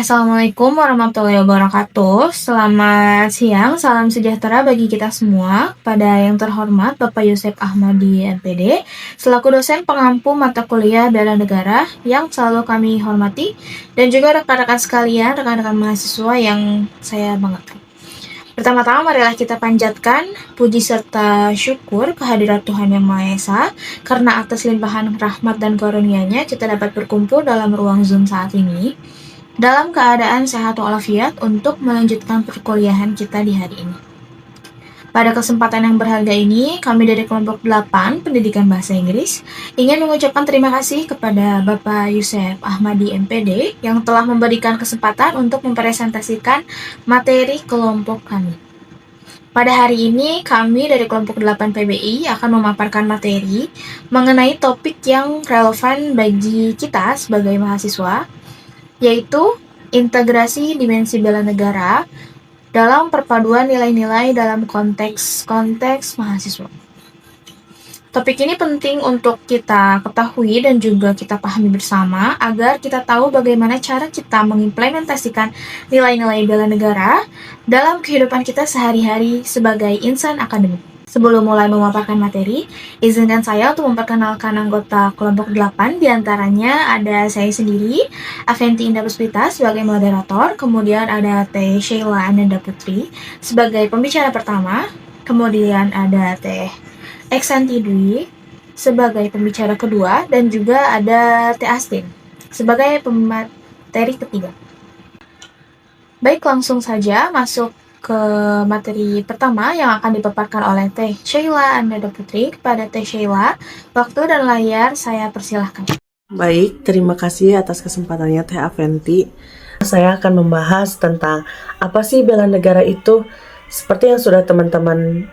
Assalamualaikum warahmatullahi wabarakatuh. Selamat siang, salam sejahtera bagi kita semua. Pada yang terhormat Bapak Yusef Ahmadi MPD, selaku dosen pengampu mata kuliah bela negara yang selalu kami hormati, dan juga rekan-rekan sekalian, rekan-rekan mahasiswa yang saya banggakan. Pertama-tama marilah kita panjatkan puji serta syukur kehadirat Tuhan Yang Maha Esa, karena atas limpahan rahmat dan karunia-Nya kita dapat berkumpul dalam ruang Zoom saat ini dalam keadaan sehat walafiat untuk melanjutkan perkuliahan kita di hari ini. Pada kesempatan yang berharga ini, kami dari kelompok 8 Pendidikan Bahasa Inggris ingin mengucapkan terima kasih kepada Bapak Yusef Ahmadi MPD yang telah memberikan kesempatan untuk mempresentasikan materi kelompok kami. Pada hari ini, kami dari kelompok 8 PBI akan memaparkan materi mengenai topik yang relevan bagi kita sebagai mahasiswa, yaitu integrasi dimensi bela negara dalam perpaduan nilai-nilai dalam konteks mahasiswa. Topik ini penting untuk kita ketahui dan juga kita pahami bersama agar kita tahu bagaimana cara kita mengimplementasikan nilai-nilai bela negara dalam kehidupan kita sehari-hari sebagai insan akademik. Sebelum mulai memaparkan materi, izinkan saya untuk memperkenalkan anggota kelompok 8, diantaranya ada saya sendiri, Aventi Indah Puspita sebagai moderator, kemudian ada Teh Sheila Ananda Putri sebagai pembicara pertama, kemudian ada Teh Eksanti Dwi sebagai pembicara kedua, dan juga ada Teh Astin sebagai pemateri ketiga. Baik, langsung saja masuk ke materi pertama yang akan dipaparkan oleh Teh Sheila Ananda Putri. Kepada Teh Sheila, waktu dan layar saya persilahkan. Baik, terima kasih atas kesempatannya Teh Aventi. Saya akan membahas tentang apa sih bela negara itu. Seperti yang sudah teman-teman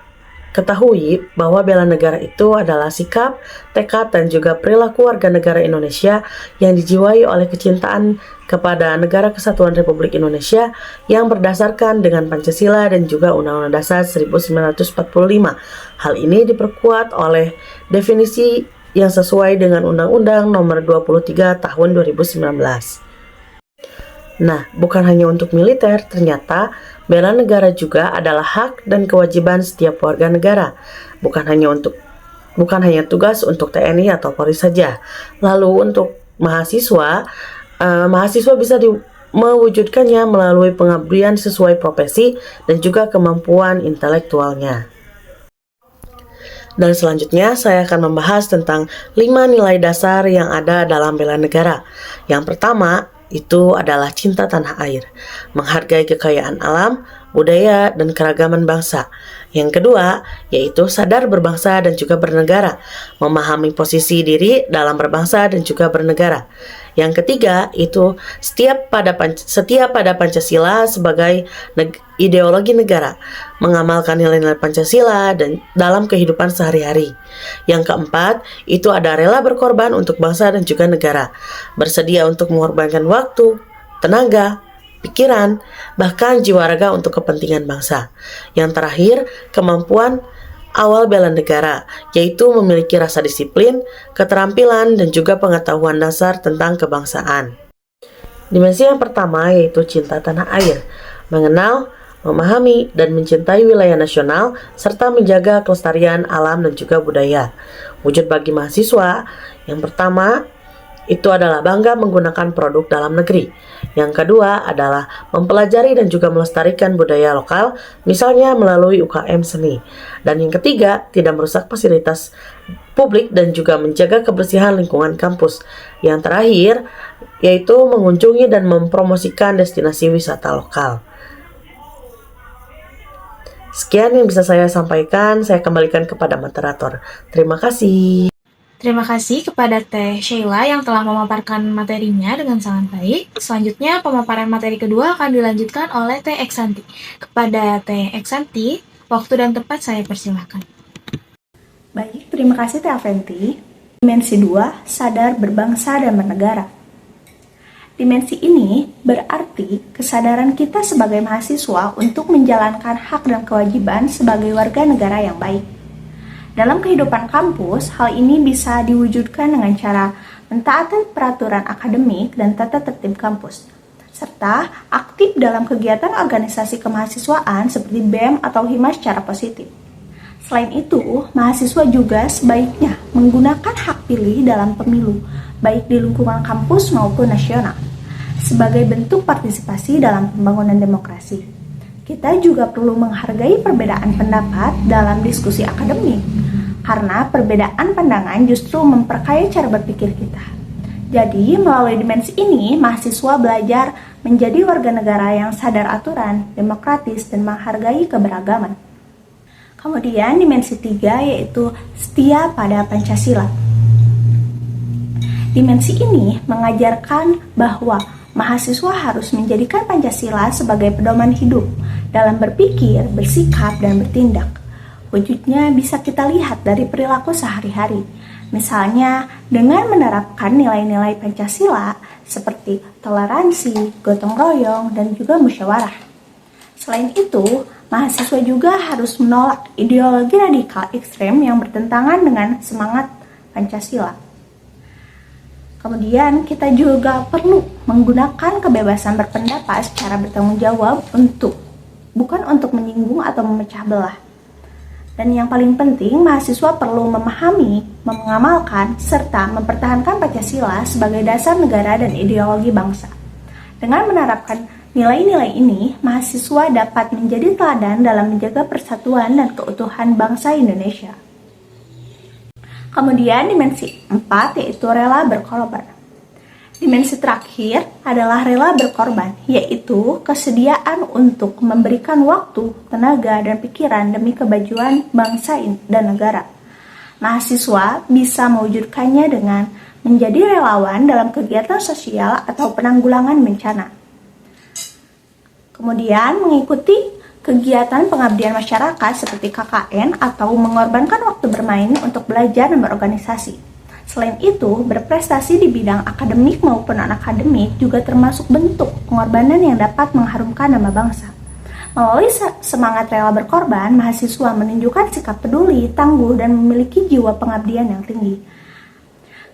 ketahui, bahwa bela negara itu adalah sikap, tekad, dan juga perilaku warga negara Indonesia yang dijiwai oleh kecintaan kepada Negara Kesatuan Republik Indonesia yang berdasarkan dengan Pancasila dan juga Undang-Undang Dasar 1945. Hal ini diperkuat oleh definisi yang sesuai dengan Undang-Undang Nomor 23 Tahun 2019. Nah, bukan hanya untuk militer, ternyata bela negara juga adalah hak dan kewajiban setiap warga negara. Bukan hanya tugas untuk TNI atau Polri saja. Lalu untuk mahasiswa bisa mewujudkannya melalui pengabdian sesuai profesi dan juga kemampuan intelektualnya. Dan selanjutnya saya akan membahas tentang 5 nilai dasar yang ada dalam bela negara. Yang pertama, itu adalah cinta tanah air, menghargai kekayaan alam, budaya, dan keragaman bangsa. Yang kedua, yaitu sadar berbangsa dan juga bernegara, memahami posisi diri dalam berbangsa dan juga bernegara. Yang ketiga, itu setia pada Pancasila sebagai ideologi negara, mengamalkan nilai-nilai Pancasila dan dalam kehidupan sehari-hari. Yang keempat, itu ada rela berkorban untuk bangsa dan juga negara, bersedia untuk mengorbankan waktu, tenaga, pikiran, bahkan jiwa raga untuk kepentingan bangsa. Yang terakhir, kemampuan awal bela negara, yaitu memiliki rasa disiplin, keterampilan, dan juga pengetahuan dasar tentang kebangsaan. Dimensi yang pertama yaitu cinta tanah air, mengenal, memahami, dan mencintai wilayah nasional, serta menjaga kelestarian alam dan juga budaya. Wujud bagi mahasiswa, yang pertama itu adalah bangga menggunakan produk dalam negeri. Yang kedua adalah mempelajari dan juga melestarikan budaya lokal, misalnya melalui UKM seni. Dan yang ketiga, tidak merusak fasilitas publik dan juga menjaga kebersihan lingkungan kampus. Yang terakhir, yaitu mengunjungi dan mempromosikan destinasi wisata lokal. Sekian yang bisa saya sampaikan, saya kembalikan kepada moderator. Terima kasih. Terima kasih kepada Teh Sheila yang telah memaparkan materinya dengan sangat baik. Selanjutnya, pemaparan materi kedua akan dilanjutkan oleh Teh Eksanti. Kepada Teh Eksanti, waktu dan tempat saya persilahkan. Baik, terima kasih Teh Aventi. Dimensi 2, sadar berbangsa dan bernegara. Dimensi ini berarti kesadaran kita sebagai mahasiswa untuk menjalankan hak dan kewajiban sebagai warga negara yang baik. Dalam kehidupan kampus, hal ini bisa diwujudkan dengan cara mentaati peraturan akademik dan tata tertib kampus, serta serta aktif dalam kegiatan organisasi kemahasiswaan seperti BEM atau HIMA secara positif. Selain itu, mahasiswa juga sebaiknya menggunakan hak pilih dalam pemilu, baik di lingkungan kampus maupun nasional, sebagai bentuk partisipasi dalam pembangunan demokrasi. Kita juga perlu menghargai perbedaan pendapat dalam diskusi akademik, karena perbedaan pandangan justru memperkaya cara berpikir kita. Jadi, melalui dimensi ini, mahasiswa belajar menjadi warga negara yang sadar aturan, demokratis, dan menghargai keberagaman. Kemudian, dimensi 3 yaitu setia pada Pancasila. Dimensi ini mengajarkan bahwa mahasiswa harus menjadikan Pancasila sebagai pedoman hidup dalam berpikir, bersikap, dan bertindak. Wujudnya bisa kita lihat dari perilaku sehari-hari. Misalnya, dengan menerapkan nilai-nilai Pancasila seperti toleransi, gotong royong, dan juga musyawarah. Selain itu, mahasiswa juga harus menolak ideologi radikal ekstrem yang bertentangan dengan semangat Pancasila. Kemudian, kita juga perlu menggunakan kebebasan berpendapat secara bertanggung jawab bukan untuk menyinggung atau memecah belah. Dan yang paling penting, mahasiswa perlu memahami, mengamalkan, serta mempertahankan Pancasila sebagai dasar negara dan ideologi bangsa. Dengan menerapkan nilai-nilai ini, mahasiswa dapat menjadi teladan dalam menjaga persatuan dan keutuhan bangsa Indonesia. Kemudian dimensi 4 yaitu rela berkorban. Dimensi terakhir adalah rela berkorban, yaitu kesediaan untuk memberikan waktu, tenaga, dan pikiran demi kemajuan bangsa dan negara. Mahasiswa bisa mewujudkannya dengan menjadi relawan dalam kegiatan sosial atau penanggulangan bencana. Kemudian mengikuti kegiatan pengabdian masyarakat seperti KKN atau mengorbankan waktu bermain untuk belajar dan berorganisasi. Selain itu, berprestasi di bidang akademik maupun non-akademik juga termasuk bentuk pengorbanan yang dapat mengharumkan nama bangsa. Melalui semangat rela berkorban, mahasiswa menunjukkan sikap peduli, tangguh, dan memiliki jiwa pengabdian yang tinggi.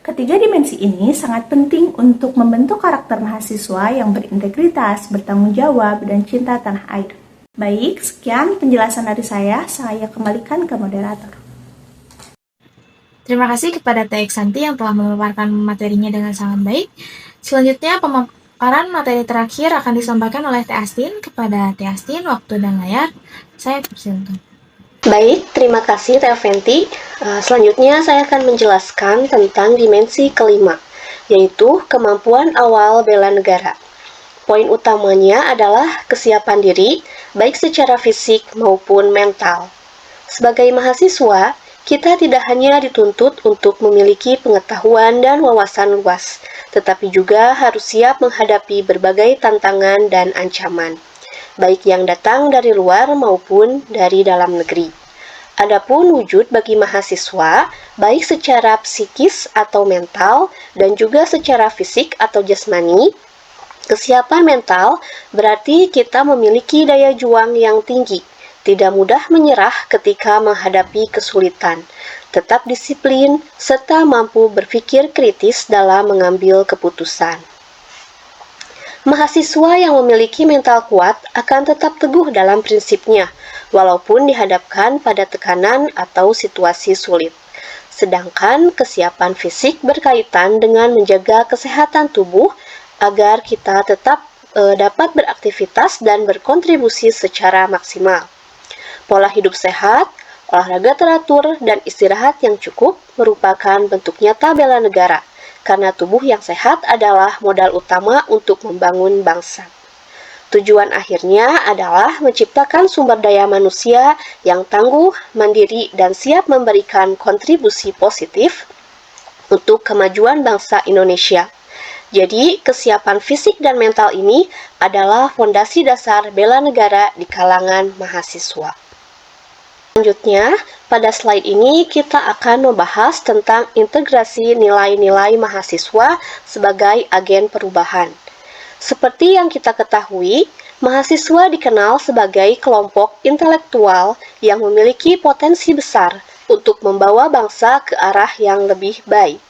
Ketiga dimensi ini sangat penting untuk membentuk karakter mahasiswa yang berintegritas, bertanggung jawab, dan cinta tanah air. Baik, sekian penjelasan dari saya kembalikan ke moderator. Terima kasih kepada Teh Santi yang telah memaparkan materinya dengan sangat baik. Selanjutnya, pemaparan materi terakhir akan disampaikan oleh Teh Astin. Kepada Teh Astin, waktu dan layar, saya persilakan. Baik, terima kasih Teh Fenti. Selanjutnya saya akan menjelaskan tentang dimensi kelima, yaitu kemampuan awal bela negara. Poin utamanya adalah kesiapan diri, baik secara fisik maupun mental. Sebagai mahasiswa, kita tidak hanya dituntut untuk memiliki pengetahuan dan wawasan luas, tetapi juga harus siap menghadapi berbagai tantangan dan ancaman, baik yang datang dari luar maupun dari dalam negeri. Adapun wujud bagi mahasiswa, baik secara psikis atau mental, dan juga secara fisik atau jasmani, kesiapan mental berarti kita memiliki daya juang yang tinggi, tidak mudah menyerah ketika menghadapi kesulitan, tetap disiplin, serta mampu berpikir kritis dalam mengambil keputusan. Mahasiswa yang memiliki mental kuat akan tetap teguh dalam prinsipnya, walaupun dihadapkan pada tekanan atau situasi sulit. Sedangkan kesiapan fisik berkaitan dengan menjaga kesehatan tubuh agar kita tetap dapat beraktivitas dan berkontribusi secara maksimal. Pola hidup sehat, olahraga teratur, dan istirahat yang cukup merupakan bentuk nyata bela negara, karena tubuh yang sehat adalah modal utama untuk membangun bangsa. Tujuan akhirnya adalah menciptakan sumber daya manusia yang tangguh, mandiri, dan siap memberikan kontribusi positif untuk kemajuan bangsa Indonesia. Jadi, kesiapan fisik dan mental ini adalah fondasi dasar bela negara di kalangan mahasiswa. Selanjutnya, pada slide ini kita akan membahas tentang integrasi nilai-nilai mahasiswa sebagai agen perubahan. Seperti yang kita ketahui, mahasiswa dikenal sebagai kelompok intelektual yang memiliki potensi besar untuk membawa bangsa ke arah yang lebih baik.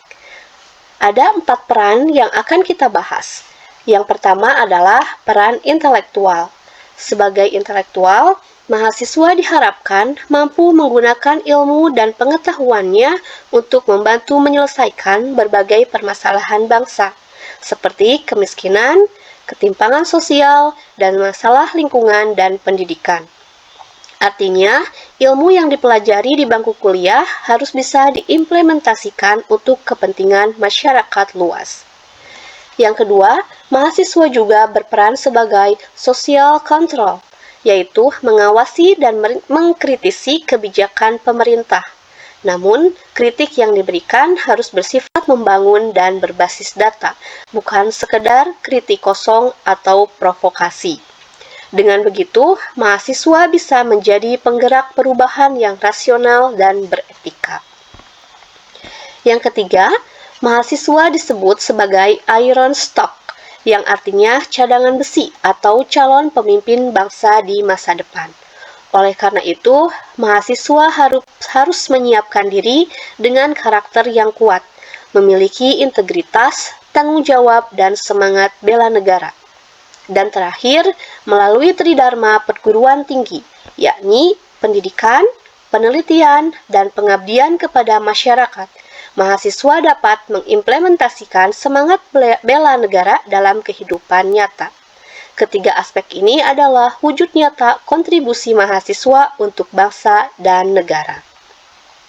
Ada 4 peran yang akan kita bahas. Yang pertama adalah peran intelektual. Sebagai intelektual, mahasiswa diharapkan mampu menggunakan ilmu dan pengetahuannya untuk membantu menyelesaikan berbagai permasalahan bangsa, seperti kemiskinan, ketimpangan sosial, dan masalah lingkungan dan pendidikan. Artinya, ilmu yang dipelajari di bangku kuliah harus bisa diimplementasikan untuk kepentingan masyarakat luas. Yang kedua, mahasiswa juga berperan sebagai social control, yaitu mengawasi dan mengkritisi kebijakan pemerintah. Namun, kritik yang diberikan harus bersifat membangun dan berbasis data, bukan sekedar kritik kosong atau provokasi. Dengan begitu, mahasiswa bisa menjadi penggerak perubahan yang rasional dan beretika. Yang ketiga, mahasiswa disebut sebagai iron stock, yang artinya cadangan besi atau calon pemimpin bangsa di masa depan. Oleh karena itu, mahasiswa harus menyiapkan diri dengan karakter yang kuat, memiliki integritas, tanggung jawab, dan semangat bela negara. Dan terakhir, melalui Tridharma perguruan tinggi, yakni pendidikan, penelitian, dan pengabdian kepada masyarakat, mahasiswa dapat mengimplementasikan semangat bela negara dalam kehidupan nyata. Ketiga aspek ini adalah wujud nyata kontribusi mahasiswa untuk bangsa dan negara.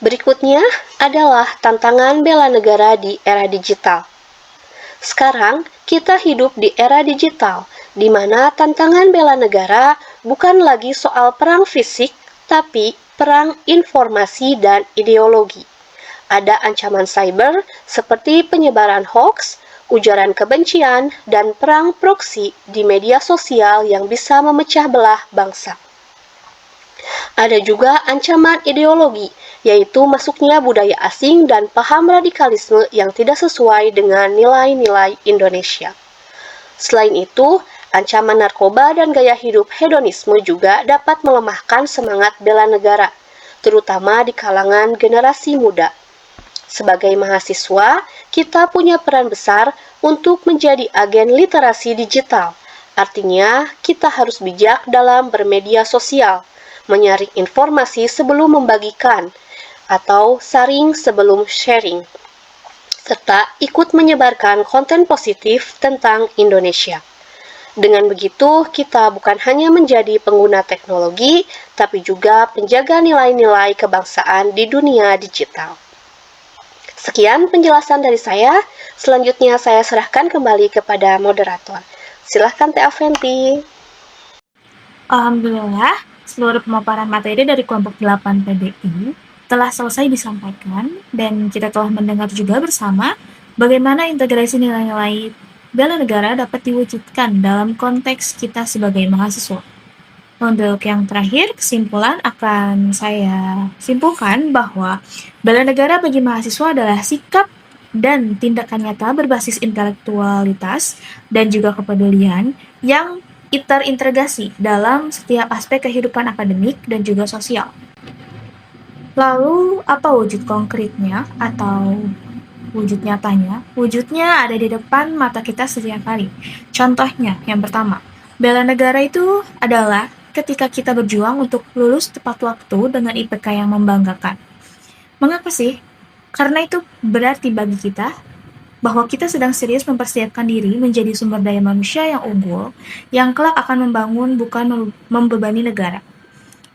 Berikutnya adalah tantangan bela negara di era digital. Sekarang, kita hidup di era digital, di mana tantangan bela negara bukan lagi soal perang fisik, tapi perang informasi dan ideologi. Ada ancaman cyber seperti penyebaran hoax, ujaran kebencian, dan perang proksi di media sosial yang bisa memecah belah bangsa. Ada juga ancaman ideologi, yaitu masuknya budaya asing dan paham radikalisme yang tidak sesuai dengan nilai-nilai Indonesia. Selain itu, ancaman narkoba dan gaya hidup hedonisme juga dapat melemahkan semangat bela negara, terutama di kalangan generasi muda. Sebagai mahasiswa, kita punya peran besar untuk menjadi agen literasi digital. Artinya, kita harus bijak dalam bermedia sosial, menyaring informasi sebelum membagikan, atau saring sebelum sharing, serta ikut menyebarkan konten positif tentang Indonesia. Dengan begitu, kita bukan hanya menjadi pengguna teknologi, tapi juga penjaga nilai-nilai kebangsaan di dunia digital. Sekian penjelasan dari saya. Selanjutnya saya serahkan kembali kepada moderator. Silahkan Teh Afenti. Alhamdulillah, seluruh pemaparan materi dari kelompok 8 PDI telah selesai disampaikan dan kita telah mendengar juga bersama bagaimana integrasi nilai-nilai bela negara dapat diwujudkan dalam konteks kita sebagai mahasiswa. Untuk yang terakhir, kesimpulan akan saya simpulkan bahwa bela negara bagi mahasiswa adalah sikap dan tindakan nyata berbasis intelektualitas dan juga kepedulian yang terintegrasi dalam setiap aspek kehidupan akademik dan juga sosial. Lalu, apa wujud konkretnya atau wujud nyatanya? Wujudnya ada di depan mata kita setiap hari. Contohnya, yang pertama, bela negara itu adalah ketika kita berjuang untuk lulus tepat waktu dengan IPK yang membanggakan. Mengapa sih? Karena itu berarti bagi kita bahwa kita sedang serius mempersiapkan diri menjadi sumber daya manusia yang unggul, yang kelak akan membangun bukan membebani negara.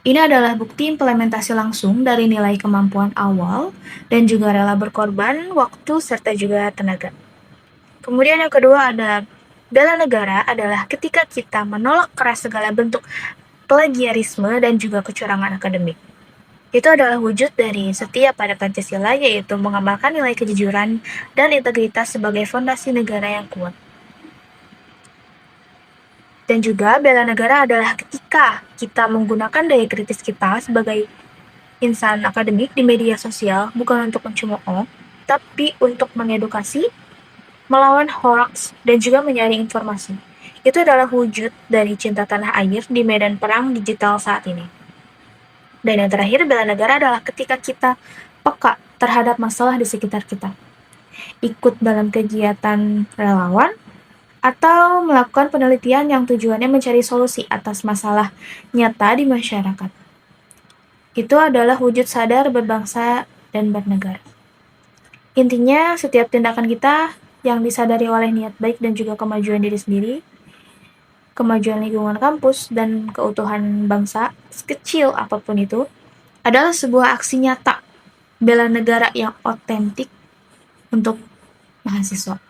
Ini adalah bukti implementasi langsung dari nilai kemampuan awal dan juga rela berkorban waktu serta juga tenaga. Kemudian yang kedua ada bela negara adalah ketika kita menolak keras segala bentuk plagiarisme dan juga kecurangan akademik. Itu adalah wujud dari setia pada Pancasila, yaitu mengamalkan nilai kejujuran dan integritas sebagai fondasi negara yang kuat. Dan juga bela negara adalah ketika kita menggunakan daya kritis kita sebagai insan akademik di media sosial bukan untuk mencemooh, tapi untuk mengedukasi, melawan hoax, dan juga menyaring informasi. Itu adalah wujud dari cinta tanah air di medan perang digital saat ini. Dan yang terakhir, bela negara adalah ketika kita peka terhadap masalah di sekitar kita. Ikut dalam kegiatan relawan, atau melakukan penelitian yang tujuannya mencari solusi atas masalah nyata di masyarakat. Itu adalah wujud sadar berbangsa dan bernegara. Intinya, setiap tindakan kita yang disadari oleh niat baik dan juga kemajuan diri sendiri, kemajuan lingkungan kampus, dan keutuhan bangsa, sekecil apapun itu, adalah sebuah aksi nyata bela negara yang otentik untuk mahasiswa.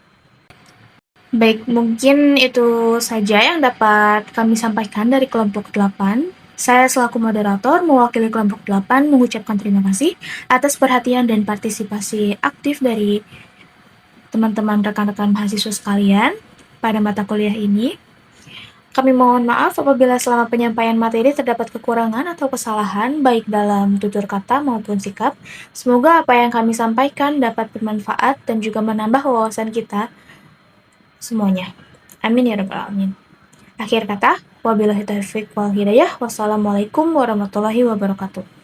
Baik, mungkin itu saja yang dapat kami sampaikan dari kelompok 8. Saya selaku moderator mewakili kelompok 8 mengucapkan terima kasih atas perhatian dan partisipasi aktif dari teman-teman rekan-rekan mahasiswa sekalian pada mata kuliah ini. Kami mohon maaf apabila selama penyampaian materi terdapat kekurangan atau kesalahan baik dalam tutur kata maupun sikap. Semoga apa yang kami sampaikan dapat bermanfaat dan juga menambah wawasan kita semuanya. Amin ya rabbal alamin. Akhir kata, wabillahi taufiq wal hidayah. Wassalamualaikum warahmatullahi wabarakatuh.